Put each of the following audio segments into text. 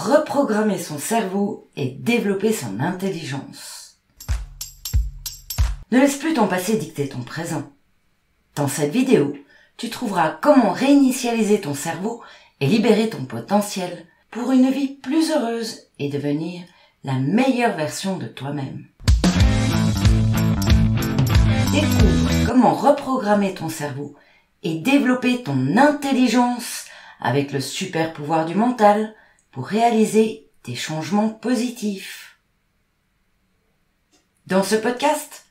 reprogrammer son cerveau et développer son intelligence. Ne laisse plus ton passé dicter ton présent. Dans cette vidéo, tu trouveras comment réinitialiser ton cerveau et libérer ton potentiel pour une vie plus heureuse et devenir la meilleure version de toi-même. Découvre comment reprogrammer ton cerveau et développer ton intelligence avec le super pouvoir du mental pour réaliser des changements positifs. Dans ce podcast,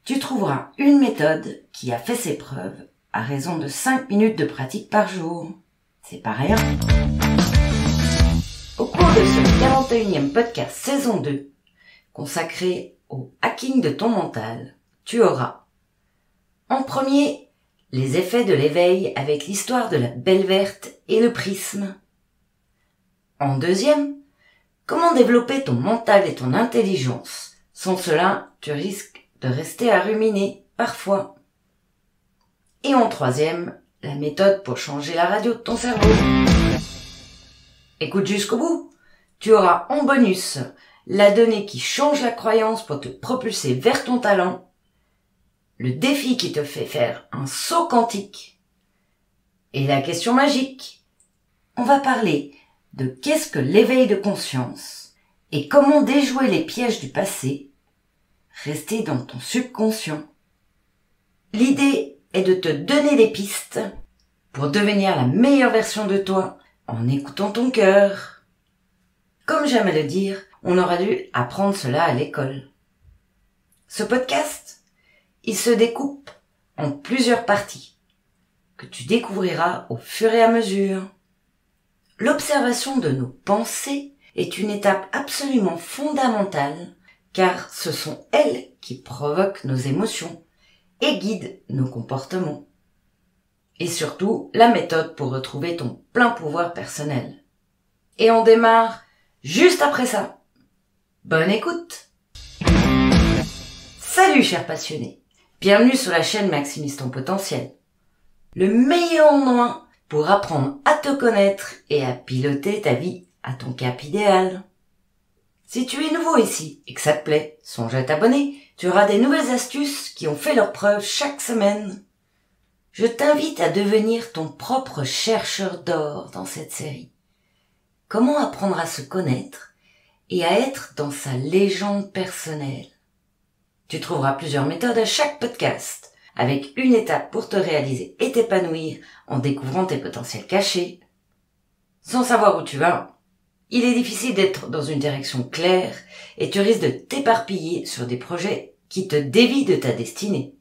tu trouveras une méthode qui a fait ses preuves à raison de 5 minutes de pratique par jour. C'est pas rien. Au cours de ce 41e podcast saison 2, consacré au hacking de ton mental, tu auras en premier les effets de l'éveil avec l'histoire de la belle verte et le prisme. En deuxième, comment développer ton mental et ton intelligence. Sans cela, tu risques de rester à ruminer parfois. Et en troisième, la méthode pour changer la radio de ton cerveau. Écoute jusqu'au bout. Tu auras en bonus la donnée qui change la croyance pour te propulser vers ton talent, le défi qui te fait faire un saut quantique et la question magique. On va parler de qu'est-ce que l'éveil de conscience et comment déjouer les pièges du passé, rester dans ton subconscient. L'idée est de te donner des pistes pour devenir la meilleure version de toi en écoutant ton cœur. Comme j'aime à le dire, on aura dû apprendre cela à l'école. Ce podcast, il se découpe en plusieurs parties que tu découvriras au fur et à mesure. L'observation de nos pensées est une étape absolument fondamentale car ce sont elles qui provoquent nos émotions et guident nos comportements. Et surtout, la méthode pour retrouver ton plein pouvoir personnel. Et on démarre juste après ça. Bonne écoute! Salut chers passionnés! Bienvenue sur la chaîne Maximise ton potentiel. Le meilleur endroit pour apprendre à te connaître et à piloter ta vie à ton cap idéal. Si tu es nouveau ici et que ça te plaît, songe à t'abonner. Tu auras des nouvelles astuces qui ont fait leurs preuves chaque semaine. Je t'invite à devenir ton propre chercheur d'or dans cette série. Comment apprendre à se connaître et à être dans sa légende personnelle. Tu trouveras plusieurs méthodes à chaque podcast, avec une étape pour te réaliser et t'épanouir en découvrant tes potentiels cachés. Sans savoir où tu vas, il est difficile d'être dans une direction claire et tu risques de t'éparpiller sur des projets qui te dévient de ta destinée.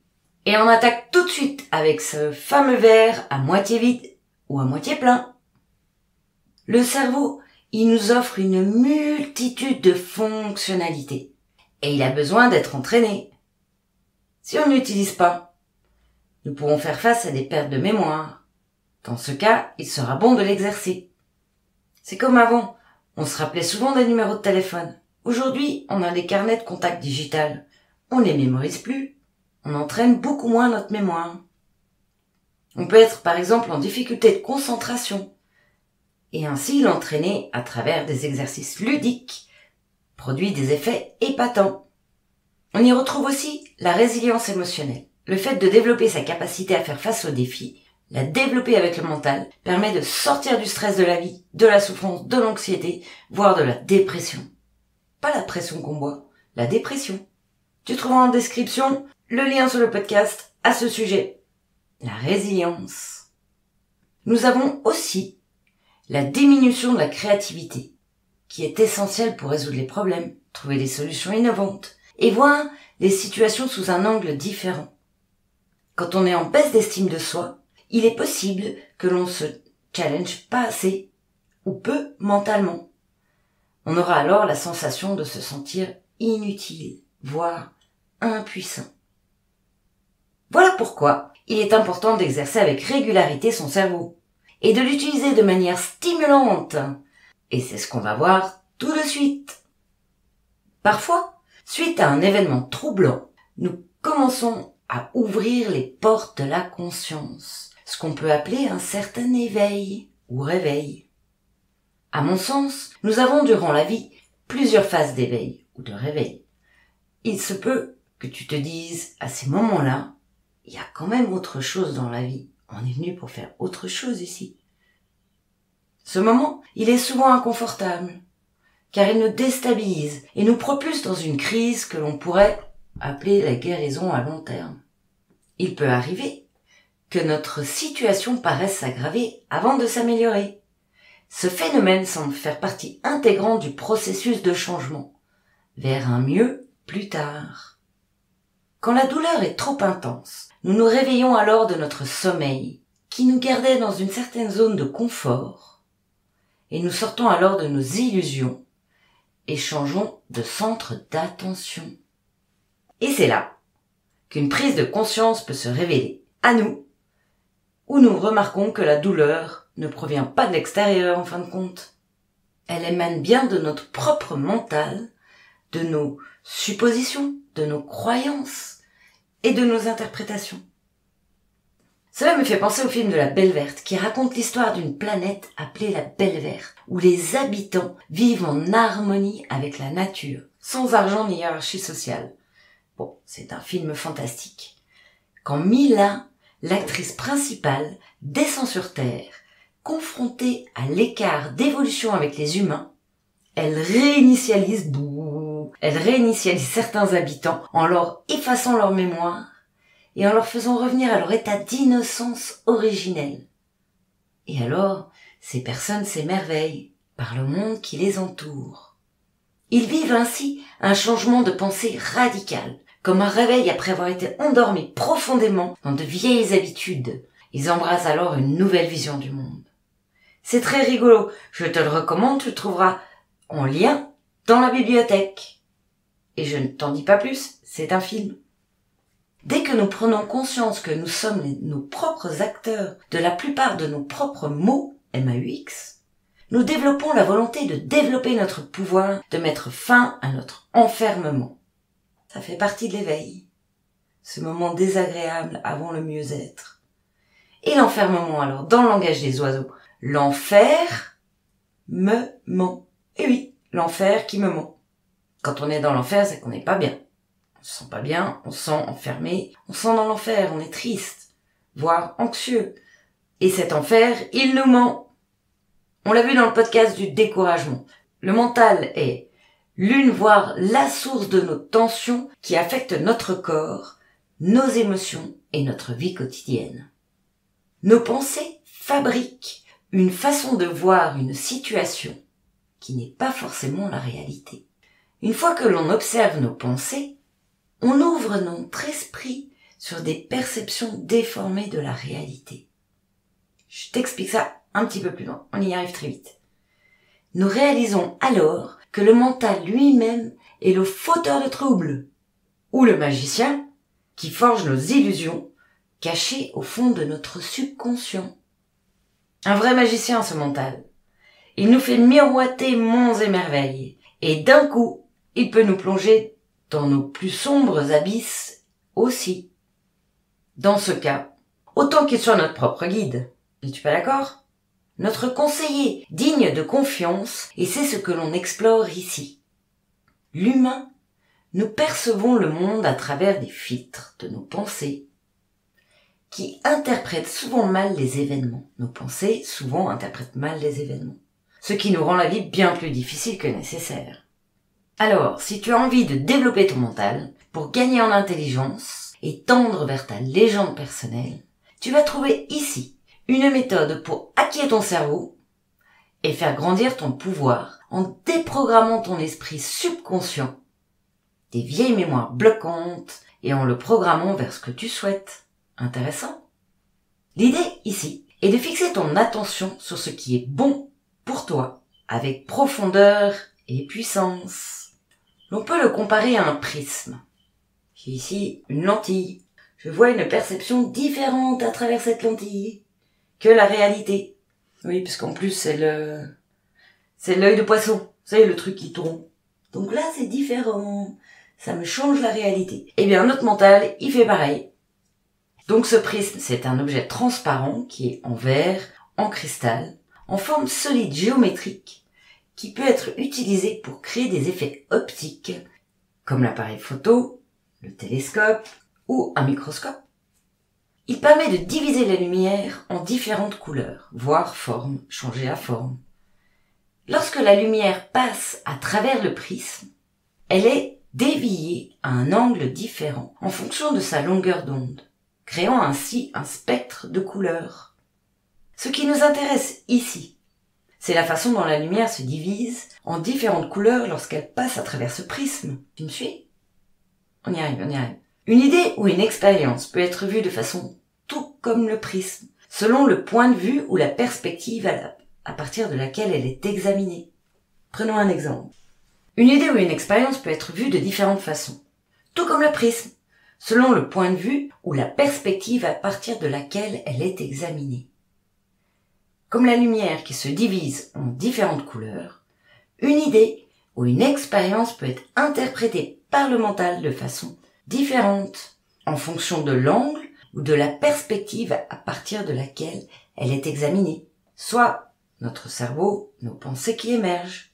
Et on attaque tout de suite avec ce fameux verre à moitié vide ou à moitié plein. Le cerveau, il nous offre une multitude de fonctionnalités et il a besoin d'être entraîné. Si on ne l'utilise pas, nous pourrons faire face à des pertes de mémoire. Dans ce cas, il sera bon de l'exercer. C'est comme avant, on se rappelait souvent des numéros de téléphone. Aujourd'hui, on a des carnets de contacts digital. On les mémorise plus. On entraîne beaucoup moins notre mémoire. On peut être par exemple en difficulté de concentration et ainsi l'entraîner à travers des exercices ludiques produit des effets épatants. On y retrouve aussi la résilience émotionnelle. Le fait de développer sa capacité à faire face aux défis, la développer avec le mental, permet de sortir du stress de la vie, de la souffrance, de l'anxiété, voire de la dépression. Pas la pression qu'on boit, la dépression. Tu trouveras en description le lien sur le podcast à ce sujet. La résilience. Nous avons aussi la diminution de la créativité, qui est essentielle pour résoudre les problèmes, trouver des solutions innovantes et voir les situations sous un angle différent. Quand on est en baisse d'estime de soi, il est possible que l'on se challenge pas assez ou peu mentalement. On aura alors la sensation de se sentir inutile, voire impuissant. Voilà pourquoi il est important d'exercer avec régularité son cerveau et de l'utiliser de manière stimulante. Et c'est ce qu'on va voir tout de suite. Parfois, suite à un événement troublant, nous commençons à ouvrir les portes de la conscience, ce qu'on peut appeler un certain éveil ou réveil. À mon sens, nous avons durant la vie plusieurs phases d'éveil ou de réveil. Il se peut que tu te dises à ces moments-là, il y a quand même autre chose dans la vie. On est venu pour faire autre chose ici. Ce moment, il est souvent inconfortable, car il nous déstabilise et nous propulse dans une crise que l'on pourrait appeler la guérison à long terme. Il peut arriver que notre situation paraisse s'aggraver avant de s'améliorer. Ce phénomène semble faire partie intégrante du processus de changement, vers un mieux plus tard. Quand la douleur est trop intense, nous nous réveillons alors de notre sommeil, qui nous gardait dans une certaine zone de confort, et nous sortons alors de nos illusions et changeons de centre d'attention. Et c'est là qu'une prise de conscience peut se révéler à nous, où nous remarquons que la douleur ne provient pas de l'extérieur en fin de compte. Elle émane bien de notre propre mental, de nos suppositions, de nos croyances et de nos interprétations. Cela me fait penser au film de la Belle Verte qui raconte l'histoire d'une planète appelée la Belle Verte, où les habitants vivent en harmonie avec la nature, sans argent ni hiérarchie sociale. Bon, c'est un film fantastique. Quand Mila, l'actrice principale, descend sur Terre, confrontée à l'écart d'évolution avec les humains, elle réinitialise certains habitants en leur effaçant leur mémoire et en leur faisant revenir à leur état d'innocence originelle. Et alors, ces personnes s'émerveillent par le monde qui les entoure. Ils vivent ainsi un changement de pensée radical, comme un réveil après avoir été endormis profondément dans de vieilles habitudes. Ils embrassent alors une nouvelle vision du monde. C'est très rigolo, je te le recommande, tu le trouveras en lien dans la bibliothèque. Et je ne t'en dis pas plus, c'est un film. Dès que nous prenons conscience que nous sommes nos propres acteurs de la plupart de nos propres mots, MAUX, nous développons la volonté de développer notre pouvoir, de mettre fin à notre enfermement. Ça fait partie de l'éveil, ce moment désagréable avant le mieux-être. Et l'enfermement alors, dans le langage des oiseaux, l'enfer me ment. Et oui, l'enfer qui me ment. Quand on est dans l'enfer, c'est qu'on n'est pas bien. On se sent pas bien, on se sent enfermé, on se sent dans l'enfer, on est triste, voire anxieux. Et cet enfer, il nous ment. On l'a vu dans le podcast du découragement. Le mental est l'une voire la source de nos tensions qui affectent notre corps, nos émotions et notre vie quotidienne. Nos pensées fabriquent une façon de voir une situation qui n'est pas forcément la réalité. Une fois que l'on observe nos pensées, on ouvre notre esprit sur des perceptions déformées de la réalité. Je t'explique ça un petit peu plus loin, on y arrive très vite. Nous réalisons alors que le mental lui-même est le fauteur de troubles, ou le magicien qui forge nos illusions cachées au fond de notre subconscient. Un vrai magicien, ce mental. Il nous fait miroiter monts et merveilles, et d'un coup, il peut nous plonger dans nos plus sombres abysses aussi. Dans ce cas, autant qu'il soit notre propre guide. Es-tu pas d'accord ? Notre conseiller, digne de confiance, et c'est ce que l'on explore ici. L'humain, nous percevons le monde à travers des filtres de nos pensées, qui interprètent souvent mal les événements. Nos pensées, souvent, interprètent mal les événements. Ce qui nous rend la vie bien plus difficile que nécessaire. Alors, si tu as envie de développer ton mental, pour gagner en intelligence et tendre vers ta légende personnelle, tu vas trouver ici une méthode pour hacker ton cerveau et faire grandir ton pouvoir en déprogrammant ton esprit subconscient des vieilles mémoires bloquantes et en le programmant vers ce que tu souhaites. Intéressant ? L'idée ici est de fixer ton attention sur ce qui est bon pour toi avec profondeur et puissance. L'on peut le comparer à un prisme. J'ai ici une lentille. Je vois une perception différente à travers cette lentille que la réalité. Oui, parce qu'en plus, c'est l'œil de poisson. Vous savez, le truc qui tourne. Donc là, c'est différent. Ça me change la réalité. Eh bien, notre mental, il fait pareil. Donc ce prisme, c'est un objet transparent qui est en verre, en cristal, en forme solide géométrique qui peut être utilisé pour créer des effets optiques comme l'appareil photo, le télescope ou un microscope. Il permet de diviser la lumière en différentes couleurs, voire formes, changer la forme. Lorsque la lumière passe à travers le prisme, elle est déviée à un angle différent en fonction de sa longueur d'onde, créant ainsi un spectre de couleurs. Ce qui nous intéresse ici, c'est la façon dont la lumière se divise en différentes couleurs lorsqu'elle passe à travers ce prisme. Tu me suis? On y arrive. Une idée ou une expérience peut être vue de façon tout comme le prisme, selon le point de vue ou la perspective à partir de laquelle elle est examinée. Prenons un exemple. Une idée ou une expérience peut être vue de différentes façons, tout comme le prisme, selon le point de vue ou la perspective à partir de laquelle elle est examinée. Comme la lumière qui se divise en différentes couleurs, une idée ou une expérience peut être interprétée par le mental de façon différente, en fonction de l'angle ou de la perspective à partir de laquelle elle est examinée, soit notre cerveau, nos pensées qui émergent.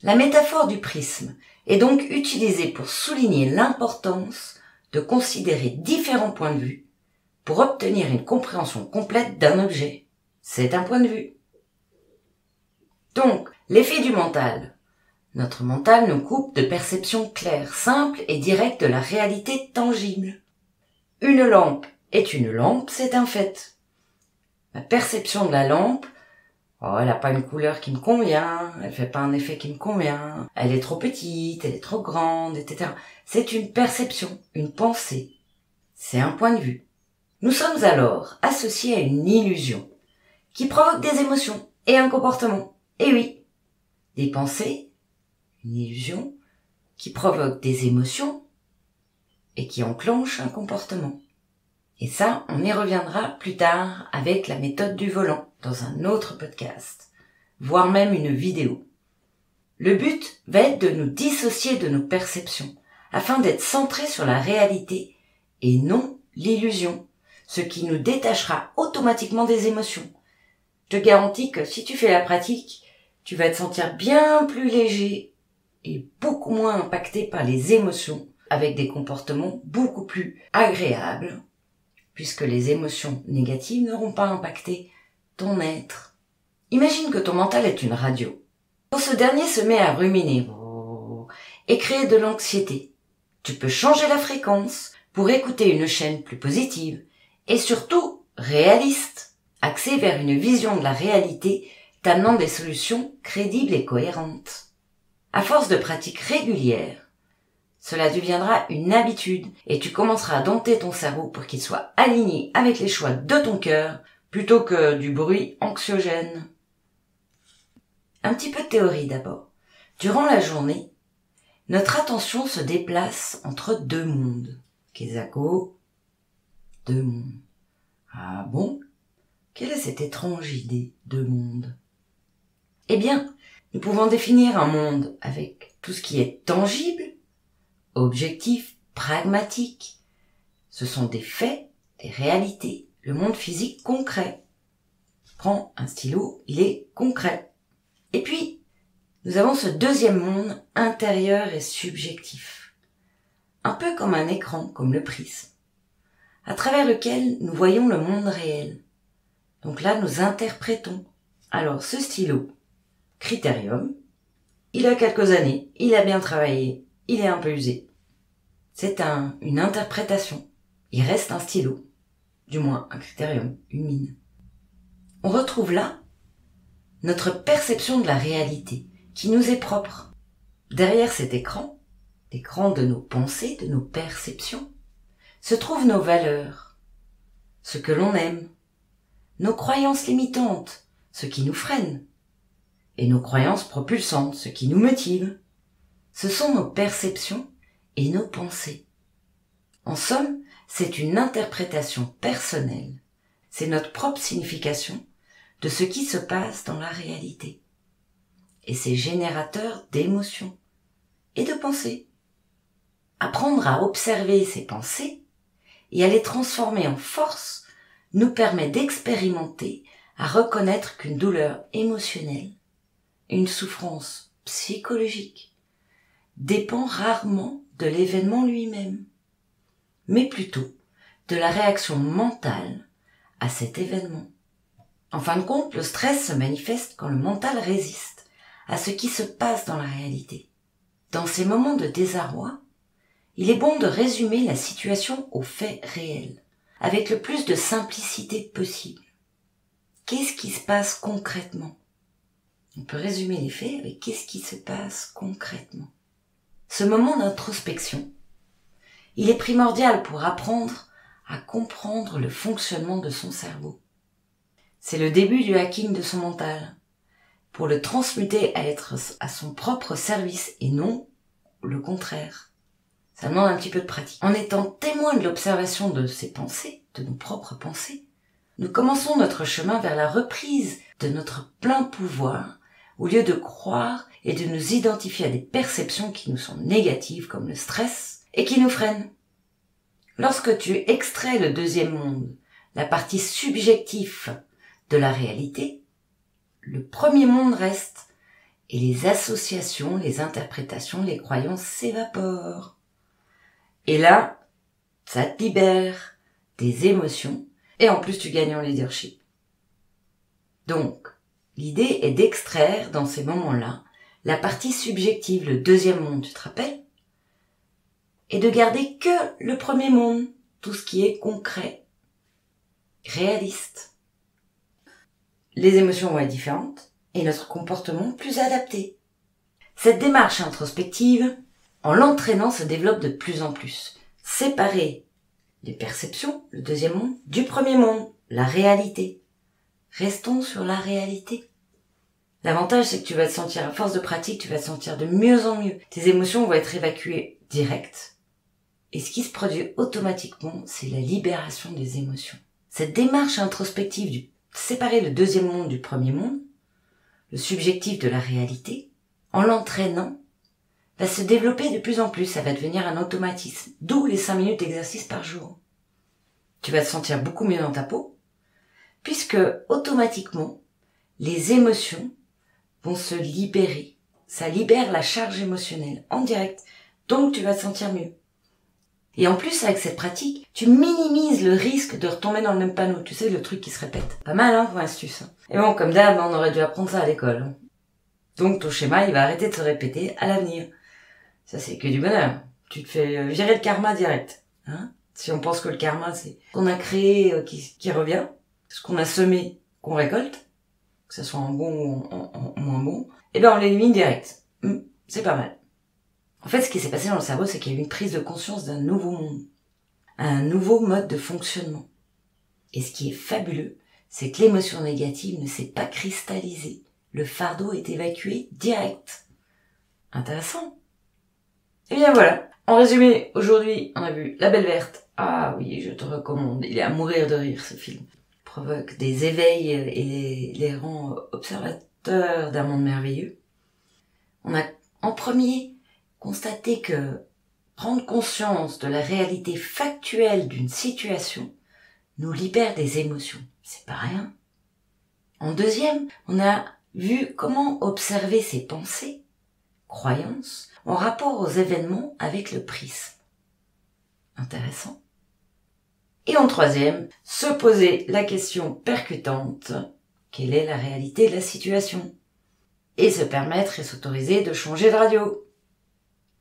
La métaphore du prisme est donc utilisée pour souligner l'importance de considérer différents points de vue pour obtenir une compréhension complète d'un objet. C'est un point de vue. Donc, l'effet du mental. Notre mental nous coupe de perceptions claires, simples et directes de la réalité tangible. Une lampe est une lampe, c'est un fait. Ma perception de la lampe, elle n'a pas une couleur qui me convient, elle fait pas un effet qui me convient, elle est trop petite, elle est trop grande, etc. C'est une perception, une pensée. C'est un point de vue. Nous sommes alors associés à une illusion qui provoque des émotions et un comportement. Et oui, des pensées, une illusion, qui provoque des émotions et qui enclenche un comportement. Et ça, on y reviendra plus tard avec la méthode du volant dans un autre podcast, voire même une vidéo. Le but va être de nous dissocier de nos perceptions afin d'être centrés sur la réalité et non l'illusion, ce qui nous détachera automatiquement des émotions. Je te garantis que si tu fais la pratique, tu vas te sentir bien plus léger et beaucoup moins impacté par les émotions, avec des comportements beaucoup plus agréables, puisque les émotions négatives n'auront pas impacté ton être. Imagine que ton mental est une radio. Quand ce dernier se met à ruminer et créer de l'anxiété, tu peux changer la fréquence pour écouter une chaîne plus positive et surtout réaliste, axée vers une vision de la réalité t'amenant des solutions crédibles et cohérentes. À force de pratiques régulières, cela deviendra une habitude et tu commenceras à dompter ton cerveau pour qu'il soit aligné avec les choix de ton cœur plutôt que du bruit anxiogène. Un petit peu de théorie d'abord. Durant la journée, notre attention se déplace entre deux mondes. Kezako, deux mondes. Ah bon? Quelle est cette étrange idée de monde? Eh bien, nous pouvons définir un monde avec tout ce qui est tangible, objectif, pragmatique. Ce sont des faits, des réalités, le monde physique concret. Prends un stylo, il est concret. Et puis, nous avons ce deuxième monde intérieur et subjectif. Un peu comme un écran, comme le prisme, à travers lequel nous voyons le monde réel. Donc là, nous interprétons. Alors, ce stylo, Critérium, il a quelques années, il a bien travaillé, il est un peu usé. C'est une interprétation. Il reste un stylo. Du moins, un Critérium, une mine. On retrouve là notre perception de la réalité, qui nous est propre. Derrière cet écran, l'écran de nos pensées, de nos perceptions, se trouvent nos valeurs, ce que l'on aime, nos croyances limitantes, ce qui nous freine, et nos croyances propulsantes, ce qui nous motive. Ce sont nos perceptions et nos pensées. En somme, c'est une interprétation personnelle, c'est notre propre signification de ce qui se passe dans la réalité. Et c'est générateur d'émotions et de pensées. Apprendre à observer ces pensées et à les transformer en force nous permet d'expérimenter à reconnaître qu'une douleur émotionnelle, une souffrance psychologique, dépend rarement de l'événement lui-même, mais plutôt de la réaction mentale à cet événement. En fin de compte, le stress se manifeste quand le mental résiste à ce qui se passe dans la réalité. Dans ces moments de désarroi, il est bon de résumer la situation aux faits réels, avec le plus de simplicité possible. Qu'est-ce qui se passe concrètement? On peut résumer les faits avec qu'est-ce qui se passe concrètement. Ce moment d'introspection, il est primordial pour apprendre à comprendre le fonctionnement de son cerveau. C'est le début du hacking de son mental, pour le transmuter à être à son propre service et non le contraire. Ça demande un petit peu de pratique. En étant témoin de l'observation de ses pensées, de nos propres pensées, nous commençons notre chemin vers la reprise de notre plein pouvoir, au lieu de croire et de nous identifier à des perceptions qui nous sont négatives comme le stress et qui nous freinent. Lorsque tu extrais le deuxième monde, la partie subjective de la réalité, le premier monde reste et les associations, les interprétations, les croyances s'évaporent. Et là, ça te libère des émotions et en plus tu gagnes en leadership. Donc, l'idée est d'extraire dans ces moments-là la partie subjective, le deuxième monde, tu te rappelles? Et de garder que le premier monde, tout ce qui est concret, réaliste. Les émotions vont être différentes et notre comportement plus adapté. Cette démarche introspective, en l'entraînant, se développe de plus en plus. Séparer les perceptions, le deuxième monde, du premier monde, la réalité. Restons sur la réalité. L'avantage, c'est que tu vas te sentir, à force de pratique, tu vas te sentir de mieux en mieux. Tes émotions vont être évacuées direct. Et ce qui se produit automatiquement, c'est la libération des émotions. Cette démarche introspective du séparer le deuxième monde du premier monde, le subjectif de la réalité, en l'entraînant, va se développer de plus en plus, ça va devenir un automatisme, d'où les 5 minutes d'exercice par jour. Tu vas te sentir beaucoup mieux dans ta peau, puisque automatiquement, les émotions vont se libérer. Ça libère la charge émotionnelle en direct, donc tu vas te sentir mieux. Et en plus, avec cette pratique, tu minimises le risque de retomber dans le même panneau. Tu sais, le truc qui se répète. Pas mal, hein, comme astuce. Et bon, comme d'hab, on aurait dû apprendre ça à l'école. Donc, ton schéma, il va arrêter de se répéter à l'avenir. Ça, c'est que du bonheur. Tu te fais virer le karma direct. Hein? Si on pense que le karma, c'est ce qu'on a créé qui revient, ce qu'on a semé qu'on récolte, que ce soit en bon ou en moins bon, eh ben on l'élimine direct. C'est pas mal. En fait, ce qui s'est passé dans le cerveau, c'est qu'il y a eu une prise de conscience d'un nouveau monde, un nouveau mode de fonctionnement. Et ce qui est fabuleux, c'est que l'émotion négative ne s'est pas cristallisée. Le fardeau est évacué direct. Intéressant. Et bien voilà. En résumé, aujourd'hui, on a vu La Belle Verte. Ah oui, je te recommande. Il est à mourir de rire, ce film. Il provoque des éveils et les rend observateurs d'un monde merveilleux. On a, en premier, constaté que prendre conscience de la réalité factuelle d'une situation nous libère des émotions. C'est pas rien. En deuxième, on a vu comment observer ses pensées, croyances, en rapport aux événements avec le prisme. Intéressant. Et en troisième, se poser la question percutante, quelle est la réalité de la situation? Et se permettre et s'autoriser de changer de radio.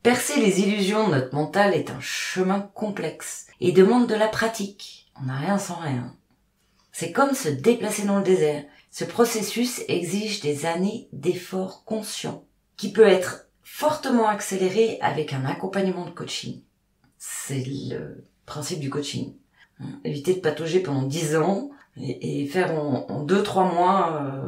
Percer les illusions de notre mental est un chemin complexe et demande de la pratique. On n'a rien sans rien. C'est comme se déplacer dans le désert. Ce processus exige des années d'efforts conscients, qui peut être fortement accéléré avec un accompagnement de coaching. C'est le principe du coaching. Éviter de patauger pendant 10 ans et faire en 2-3 mois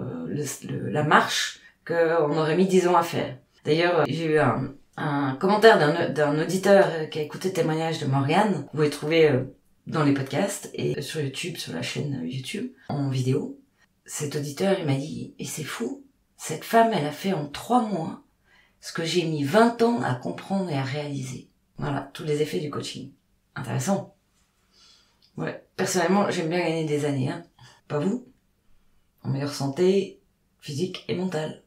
la marche qu'on aurait mis 10 ans à faire. D'ailleurs, j'ai eu un commentaire d'un auditeur qui a écouté le témoignage de Morgane. Vous pouvez trouver dans les podcasts et sur YouTube, sur la chaîne YouTube, en vidéo. Cet auditeur, il m'a dit, et c'est fou, cette femme, elle a fait en 3 mois ce que j'ai mis 20 ans à comprendre et à réaliser. Voilà, tous les effets du coaching. Intéressant. Ouais, personnellement, j'aime bien gagner des années, hein. Pas vous? en meilleure santé physique et mentale.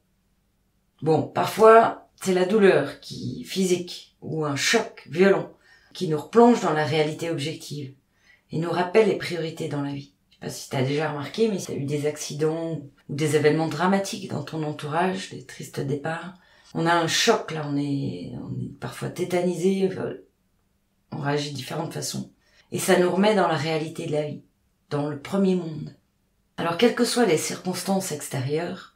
Bon, parfois, c'est la douleur physique ou un choc violent qui nous replonge dans la réalité objective et nous rappelle les priorités dans la vie. Je sais pas si t'as déjà remarqué, mais si t'as eu des accidents ou des événements dramatiques dans ton entourage, des tristes départs, on a un choc là, on est parfois tétanisé, on réagit de différentes façons. Et ça nous remet dans la réalité de la vie, dans le premier monde. Alors quelles que soient les circonstances extérieures,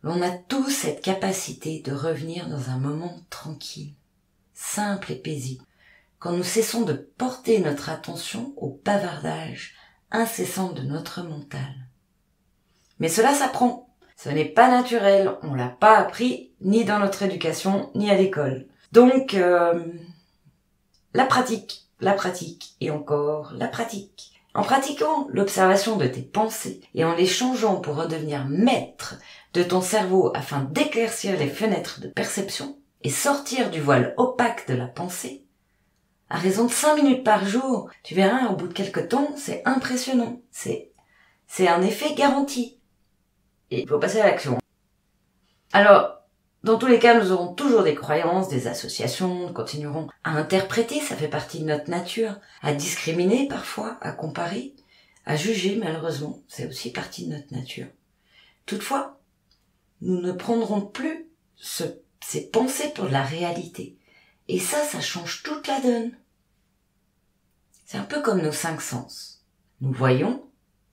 on a tous cette capacité de revenir dans un moment tranquille, simple et paisible, quand nous cessons de porter notre attention au bavardage incessant de notre mental. Mais cela s'apprend. Ce n'est pas naturel, on l'a pas appris ni dans notre éducation, ni à l'école. Donc, la pratique et encore la pratique. En pratiquant l'observation de tes pensées et en les changeant pour redevenir maître de ton cerveau afin d'éclaircir les fenêtres de perception et sortir du voile opaque de la pensée, à raison de 5 minutes par jour, tu verras au bout de quelques temps, c'est impressionnant. C'est un effet garanti. Et il faut passer à l'action. Alors, dans tous les cas, nous aurons toujours des croyances, des associations, nous continuerons à interpréter, ça fait partie de notre nature, à discriminer parfois, à comparer, à juger malheureusement, c'est aussi partie de notre nature. Toutefois, nous ne prendrons plus ces pensées pour la réalité. Et ça change toute la donne. C'est un peu comme nos 5 sens. Nous voyons,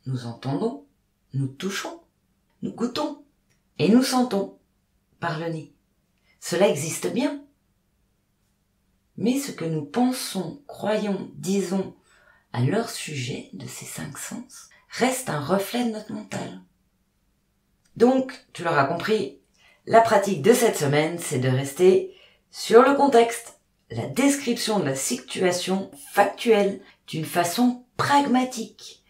nous entendons, nous touchons, nous goûtons et nous sentons par le nez. Cela existe bien. Mais ce que nous pensons, croyons, disons à leur sujet de ces 5 sens reste un reflet de notre mental. Donc, tu l'auras compris, la pratique de cette semaine, c'est de rester sur le contexte, la description de la situation factuelle d'une façon pragmatique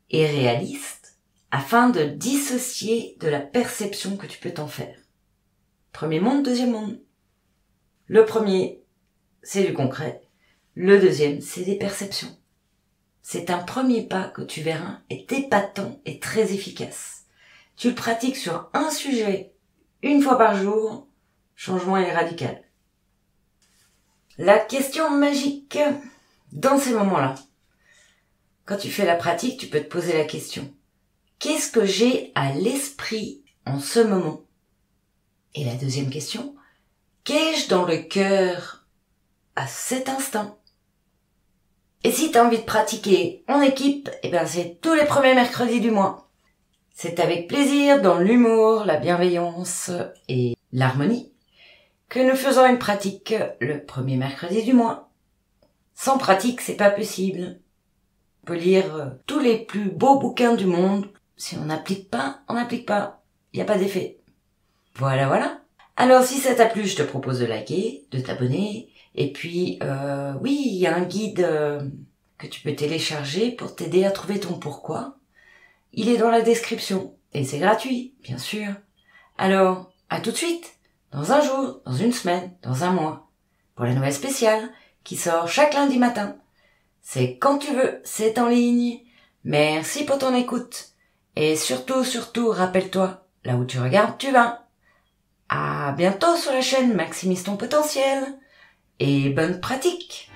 et réaliste afin de dissocier de la perception que tu peux t'en faire. Premier monde, deuxième monde. Le premier, c'est du concret. Le deuxième, c'est des perceptions. C'est un premier pas que tu verras est épatant et très efficace. Tu le pratiques sur un sujet, une fois par jour, changement est radical. La question magique, dans ces moments-là, quand tu fais la pratique, tu peux te poser la question. Qu'est-ce que j'ai à l'esprit en ce moment? Et la deuxième question, qu'ai-je dans le cœur à cet instant? Et si tu as envie de pratiquer en équipe, c'est tous les premiers mercredis du mois. C'est avec plaisir, dans l'humour, la bienveillance et l'harmonie, que nous faisons une pratique le premier mercredi du mois. Sans pratique, c'est pas possible. On peut lire tous les plus beaux bouquins du monde. Si on n'applique pas, on n'applique pas. Il n'y a pas d'effet. Voilà. Alors, si ça t'a plu, je te propose de liker, de t'abonner. Et puis, oui, il y a un guide que tu peux télécharger pour t'aider à trouver ton pourquoi. Il est dans la description. Et c'est gratuit, bien sûr. Alors, à tout de suite. Dans un jour, dans une semaine, dans un mois. Pour la nouvelle spéciale, qui sort chaque lundi matin. C'est quand tu veux, c'est en ligne. Merci pour ton écoute. Et surtout, rappelle-toi, là où tu regardes, tu vas. À bientôt sur la chaîne Maximise ton potentiel. Et bonne pratique!